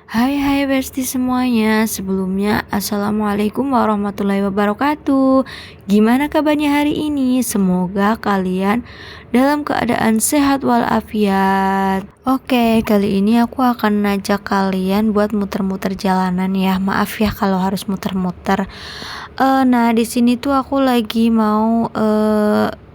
Hai hai besti semuanya. Sebelumnya assalamualaikum warahmatullahi wabarakatuh. Gimana kabarnya hari ini? Semoga kalian dalam keadaan sehat walafiat. Oke, kali ini aku akan ngajak kalian buat muter-muter jalanan ya. Maaf ya kalau harus muter-muter. Nah di sini tuh aku lagi mau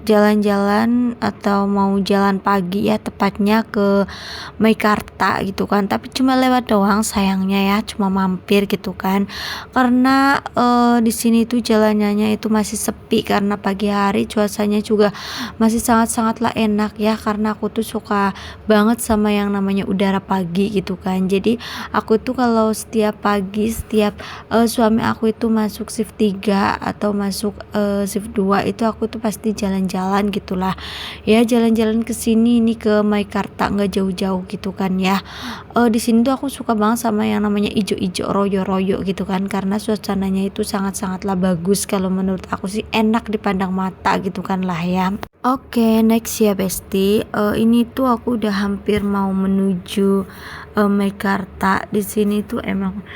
jalan-jalan atau mau jalan pagi ya, tepatnya ke Meikarta gitu kan, tapi cuma lewat doang sayangnya ya, cuma mampir gitu kan, karena di sini tuh jalanannya itu masih sepi karena pagi hari cuacanya juga masih sangat-sangatlah enak ya, karena aku tuh suka banget sama yang namanya udara pagi gitu kan. Jadi aku tuh kalau setiap pagi, setiap suami aku itu masuk shift 3 atau masuk shift 2 itu aku tuh pasti jalan-jalan gitulah ya, jalan-jalan ke sini ini ke Meikarta, nggak jauh-jauh gitu kan ya. Di sini tuh aku suka banget sama yang namanya ijo-ijo royo-royo gitu kan, karena suasananya itu sangat-sangatlah bagus, kalau menurut aku sih enak dipandang mata gitu kan lah ya. Oke, next ya Besti. Ini tuh aku udah hampir mau menuju Meikarta. Di sini tuh emang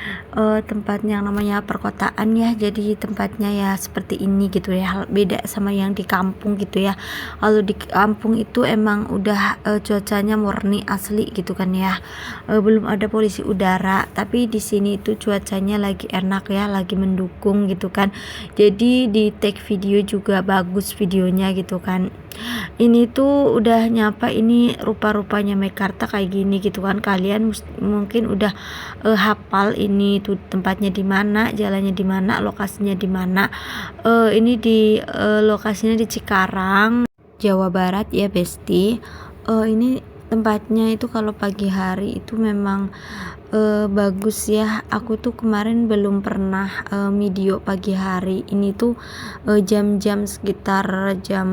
tempatnya yang namanya perkotaan ya. Jadi tempatnya ya seperti ini gitu ya. Beda sama yang di kampung gitu ya. Kalau di kampung itu emang udah cuacanya murni asli gitu kan ya. Belum ada polusi udara. Tapi di sini itu cuacanya lagi enak ya, lagi mendukung gitu kan. Jadi di take video juga bagus videonya gitu kan. Ini tuh udah nyapa, ini rupa-rupanya Mekarta kayak gini gitu kan. Kalian mungkin udah hafal ini tuh tempatnya di mana, jalannya di mana, lokasinya di mana. Ini di lokasinya di Cikarang, Jawa Barat ya Besti. Ini tempatnya itu kalau pagi hari itu memang bagus ya. Aku tuh kemarin belum pernah video pagi hari. Ini tuh jam-jam sekitar jam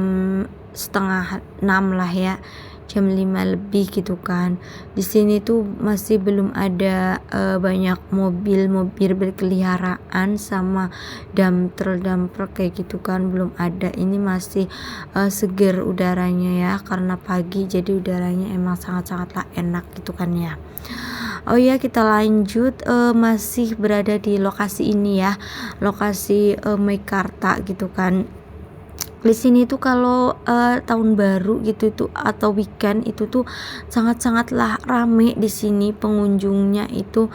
setengah 6 lah ya, jam 5 lebih gitu kan. Di sini tuh masih belum ada banyak mobil-mobil berkeliaran sama damper kayak gitu kan, belum ada. Ini masih seger udaranya ya, karena pagi jadi udaranya emang sangat-sangatlah enak gitu kan ya. Oh ya, kita lanjut, masih berada di lokasi ini ya, lokasi Meikarta gitu kan. Di sini tuh kalau tahun baru gitu tuh atau weekend itu tuh sangat-sangatlah rame di sini, pengunjungnya itu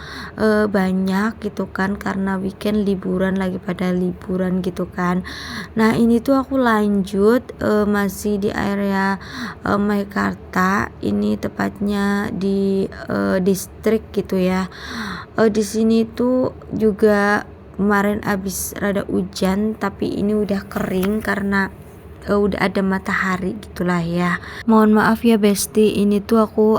banyak gitu kan, karena weekend liburan, lagi pada liburan gitu kan. Nah ini tuh aku lanjut masih di area Meikarta, ini tepatnya di distrik gitu ya. Di sini tuh juga kemarin abis rada hujan, tapi ini udah kering karena udah ada matahari gitulah ya. Mohon maaf ya Besti, ini tuh aku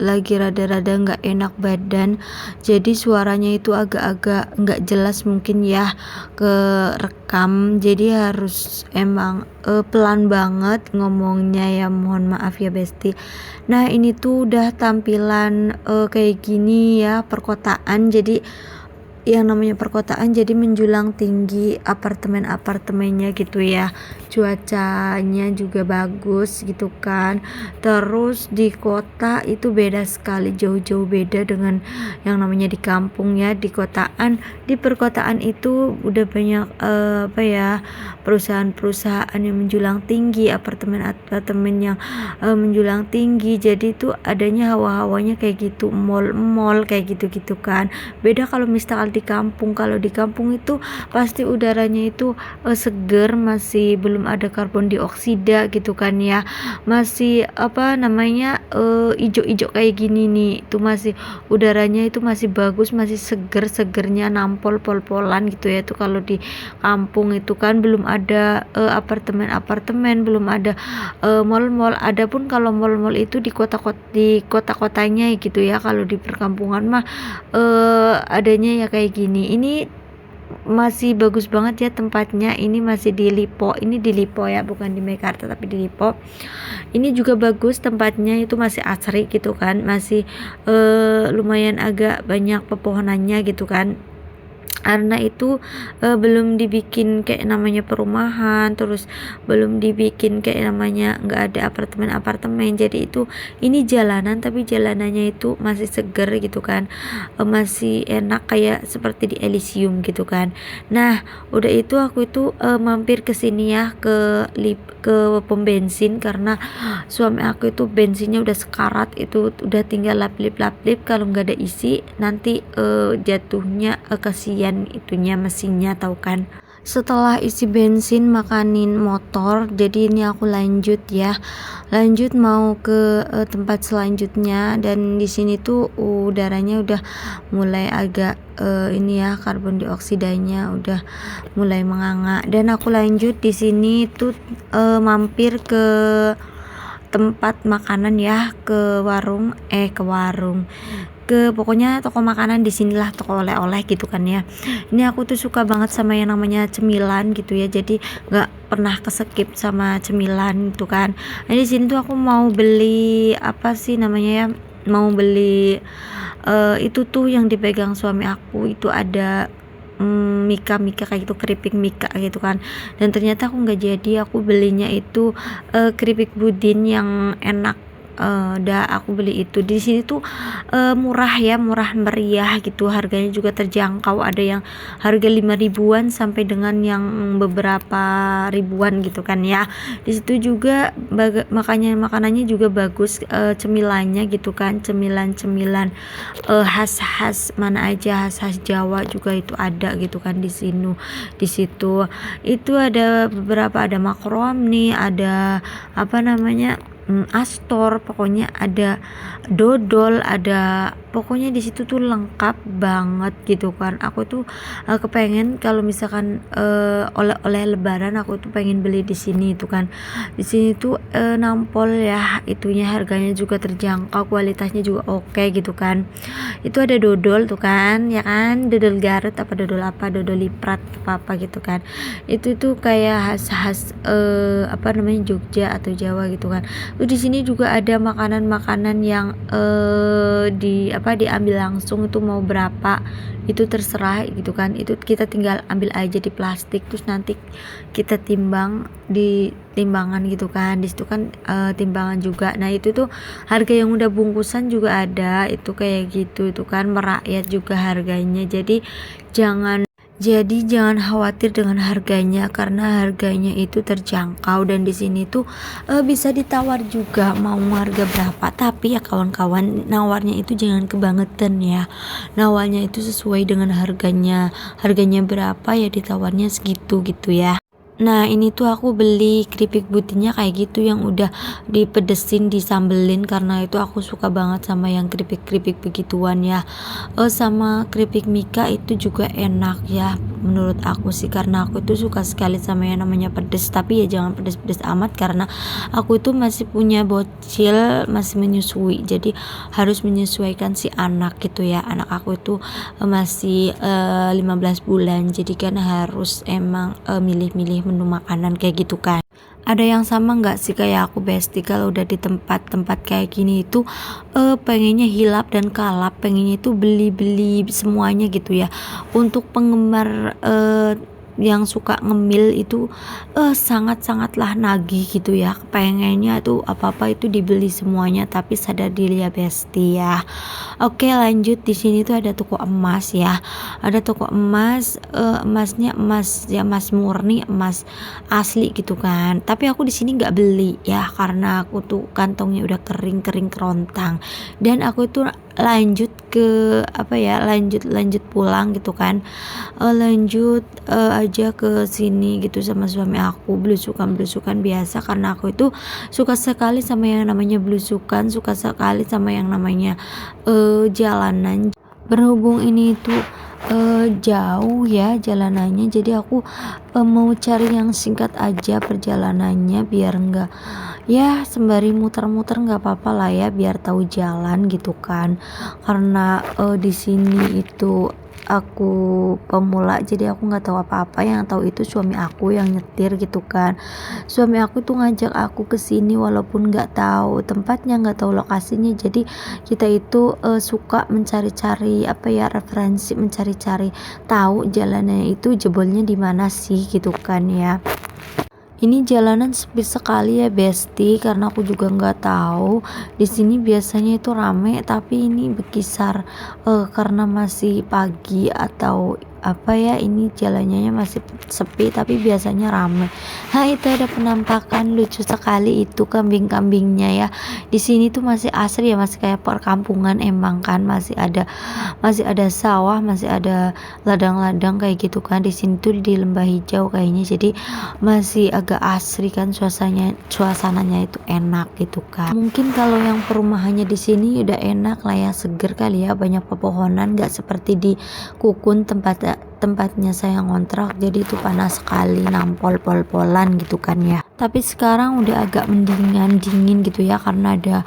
lagi rada-rada nggak enak badan, jadi suaranya itu agak-agak nggak jelas mungkin ya ke rekam, jadi harus emang pelan banget ngomongnya ya, mohon maaf ya Besti. Nah ini tuh udah tampilan kayak gini ya, perkotaan. Jadi yang namanya perkotaan jadi menjulang tinggi apartemen-apartemennya gitu ya, cuacanya juga bagus gitu kan. Terus di kota itu beda sekali, jauh-jauh beda dengan yang namanya di kampung ya. Di perkotaan itu udah banyak apa ya, perusahaan-perusahaan yang menjulang tinggi, apartemen-apartemen yang menjulang tinggi. Jadi itu adanya hawa-hawanya kayak gitu, mall-mall kayak gitu-gitu kan. Beda kalau misalkan di kampung. Kalau di kampung itu pasti udaranya itu seger, masih belum ada karbon dioksida gitu kan ya, masih apa namanya ijo-ijo kayak gini nih, itu masih udaranya itu masih bagus, masih segernya nampol pol-polan gitu ya. Itu kalau di kampung itu kan belum ada apartemen-apartemen, belum ada mall-mall. Adapun kalau mall-mall itu di kota-kotanya gitu ya. Kalau di perkampungan mah adanya ya kayak gini. Ini masih bagus banget ya tempatnya. Ini masih di Lipo, ini di Lipo ya, bukan di Mekarta tapi di Lipo. Ini juga bagus tempatnya, itu masih asri gitu kan, masih lumayan agak banyak pepohonannya gitu kan. karena itu belum dibikin kayak namanya perumahan, terus belum dibikin kayak namanya nggak ada apartemen, jadi itu ini jalanan tapi jalanannya itu masih seger gitu kan, masih enak kayak seperti di Elysium gitu kan. Nah udah itu aku itu mampir ke sini ya, ke pom bensin, karena suami aku itu bensinnya udah sekarat, itu udah tinggal lap-lip kalau nggak ada isi nanti jatuhnya kasihan itunya mesinnya, tahu kan. Setelah isi bensin makanin motor, jadi ini aku lanjut mau ke tempat selanjutnya, dan di sini tuh udaranya udah mulai agak ini ya, karbon dioksidanya udah mulai menganga, dan aku lanjut di sini tuh mampir ke tempat makanan ya, ke pokoknya toko makanan di sinilah, toko oleh-oleh gitu kan ya. Ini aku tuh suka banget sama yang namanya cemilan gitu ya, jadi nggak pernah keskip sama cemilan gitu kan. Nah di sini tuh aku mau beli apa sih namanya ya, mau beli itu tuh yang dipegang suami aku itu ada Mika kayak gitu, keripik Mika gitu kan, dan ternyata aku nggak jadi, aku belinya itu keripik budin yang enak. Udah aku beli itu di sini tuh murah ya, murah meriah gitu, harganya juga terjangkau, ada yang harga 5 ribuan sampai dengan yang beberapa ribuan gitu kan ya. Di situ juga makanannya juga bagus, cemilannya gitu kan, cemilan khas mana aja, khas Jawa juga itu ada gitu kan di situ itu ada beberapa, ada makroni, ada apa namanya, Astor, pokoknya ada dodol, ada pokoknya di situ tuh lengkap banget gitu kan. Aku tuh kepengen kalau misalkan oleh-oleh lebaran, aku tuh pengen beli di sini itu kan. Di sini tuh nampol ya, itunya harganya juga terjangkau, kualitasnya juga oke gitu kan. Itu ada dodol tuh kan ya kan, dodol Garut apa dodol Liprat apa gitu kan. Itu tuh kayak khas apa namanya, Jogja atau Jawa gitu kan. Terus di sini juga ada makanan-makanan yang diambil langsung, itu mau berapa itu terserah gitu kan, itu kita tinggal ambil aja di plastik, terus nanti kita timbang di timbangan gitu kan. Di situ kan timbangan juga. Nah itu tuh harga yang udah bungkusan juga ada, itu kayak gitu itu kan, merakyat juga harganya. Jadi jangan khawatir dengan harganya, karena harganya itu terjangkau, dan di sini tuh bisa ditawar juga mau harga berapa. Tapi ya kawan-kawan, nawarnya itu jangan kebangetan ya. Nawarnya itu sesuai dengan harganya berapa ya ditawarnya segitu gitu ya. Nah ini tuh aku beli keripik budinnya kayak gitu, yang udah dipedesin, disambelin, karena itu aku suka banget sama yang keripik begituan ya. Sama keripik Mika itu juga enak ya menurut aku sih, karena aku tuh suka sekali sama yang namanya pedes, tapi ya jangan pedes-pedes amat, karena aku tuh masih punya bocil, masih menyusui, jadi harus menyesuaikan si anak gitu ya. Anak aku itu masih 15 bulan, jadi kan harus emang milih-milih menu makanan kayak gitu kan. Ada yang sama nggak sih kayak aku Besti, kalau udah di tempat-tempat kayak gini itu pengennya hilap dan kalap, pengennya itu beli-beli semuanya gitu ya. Untuk penggemar yang suka ngemil itu sangat-sangatlah nagih gitu ya, pengennya tuh apa-apa itu dibeli semuanya, tapi sadar diri ya Besti ya. Oke lanjut, di sini tuh ada toko emas ya, ada toko emas, emasnya emas ya, emas murni, emas asli gitu kan. Tapi aku di sini nggak beli ya, karena aku tuh kantongnya udah kering kerontang, dan aku tuh lanjut ke lanjut pulang gitu kan. Lanjut aja ke sini gitu sama suami aku, belusukan biasa, karena aku itu suka sekali sama yang namanya belusukan, suka sekali sama yang namanya jalanan. Berhubung ini tuh jauh ya jalanannya, jadi aku mau cari yang singkat aja perjalanannya, biar enggak ya sembari muter-muter nggak apa-apa lah ya, biar tahu jalan gitu kan. Karena di sini itu aku pemula, jadi aku nggak tahu apa-apa. Yang tahu itu suami aku yang nyetir gitu kan. Suami aku tuh ngajak aku ke sini walaupun nggak tahu tempatnya, nggak tahu lokasinya. Jadi kita itu suka mencari-cari apa ya, referensi, mencari-cari tahu jalannya itu jebolnya di mana sih gitu kan ya. Ini jalanan sepi sekali ya Besti, karena aku juga nggak tahu. Di sini biasanya itu rame, tapi ini berkisar karena masih pagi atau apa ya, ini jalannya masih sepi tapi biasanya rame. Nah itu ada penampakan lucu sekali itu kambing-kambingnya ya. Di sini tuh masih asri ya, masih kayak perkampungan emang kan, masih ada sawah, masih ada ladang-ladang kayak gitu kan. Di sini tuh di lembah hijau kayaknya, jadi masih agak asri kan, suasananya itu enak gitu kan. Mungkin kalau yang perumahannya di sini udah enak lah ya, seger kali ya, banyak pepohonan, gak seperti di Kukun tempatnya saya ngontrak, jadi itu panas sekali, nampol pol-polan gitu kan ya. Tapi sekarang udah agak mendingan, dingin gitu ya, karena ada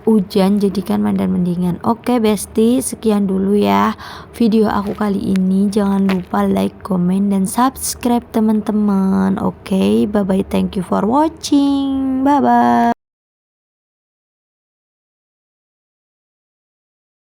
hujan, jadi kan mandan mendingan. Oke Besti, sekian dulu ya video aku kali ini. Jangan lupa like, komen, dan subscribe teman-teman. Oke, bye bye, thank you for watching, bye bye.